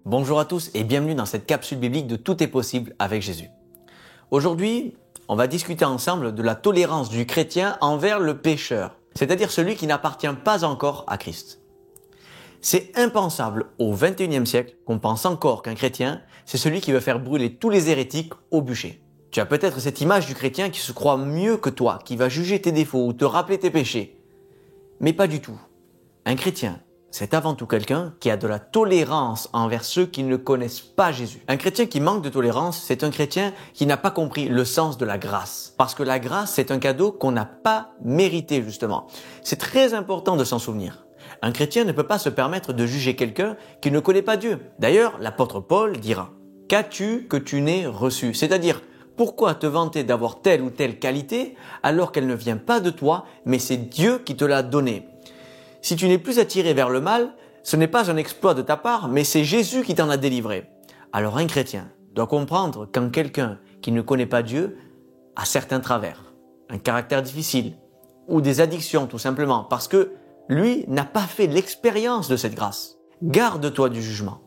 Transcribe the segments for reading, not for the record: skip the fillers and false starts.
Bonjour à tous et bienvenue dans cette capsule biblique de Tout est possible avec Jésus. Aujourd'hui, on va discuter ensemble de la tolérance du chrétien envers le pécheur, c'est-à-dire celui qui n'appartient pas encore à Christ. C'est impensable au XXIe siècle qu'on pense encore qu'un chrétien, c'est celui qui veut faire brûler tous les hérétiques au bûcher. Tu as peut-être cette image du chrétien qui se croit mieux que toi, qui va juger tes défauts ou te rappeler tes péchés. Mais pas du tout. Un chrétien, c'est avant tout quelqu'un qui a de la tolérance envers ceux qui ne connaissent pas Jésus. Un chrétien qui manque de tolérance, c'est un chrétien qui n'a pas compris le sens de la grâce. Parce que la grâce, c'est un cadeau qu'on n'a pas mérité, justement. C'est très important de s'en souvenir. Un chrétien ne peut pas se permettre de juger quelqu'un qui ne connaît pas Dieu. D'ailleurs, l'apôtre Paul dira « Qu'as-tu que tu n'aies reçu ?» C'est-à-dire, pourquoi te vanter d'avoir telle ou telle qualité alors qu'elle ne vient pas de toi, mais c'est Dieu qui te l'a donnée? Si tu n'es plus attiré vers le mal, ce n'est pas un exploit de ta part, mais c'est Jésus qui t'en a délivré. Alors un chrétien doit comprendre quand quelqu'un qui ne connaît pas Dieu a certains travers, un caractère difficile ou des addictions tout simplement, parce que lui n'a pas fait l'expérience de cette grâce. Garde-toi du jugement.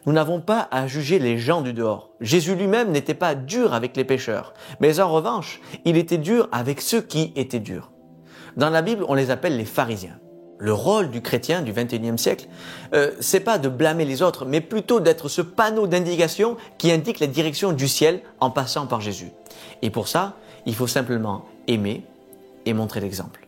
Nous n'avons pas à juger les gens du dehors. Jésus lui-même n'était pas dur avec les pécheurs, mais en revanche, il était dur avec ceux qui étaient durs. Dans la Bible, on les appelle les pharisiens. Le rôle du chrétien du XXIe siècle, c'est pas de blâmer les autres, mais plutôt d'être ce panneau d'indication qui indique la direction du ciel en passant par Jésus. Et pour ça, il faut simplement aimer et montrer l'exemple.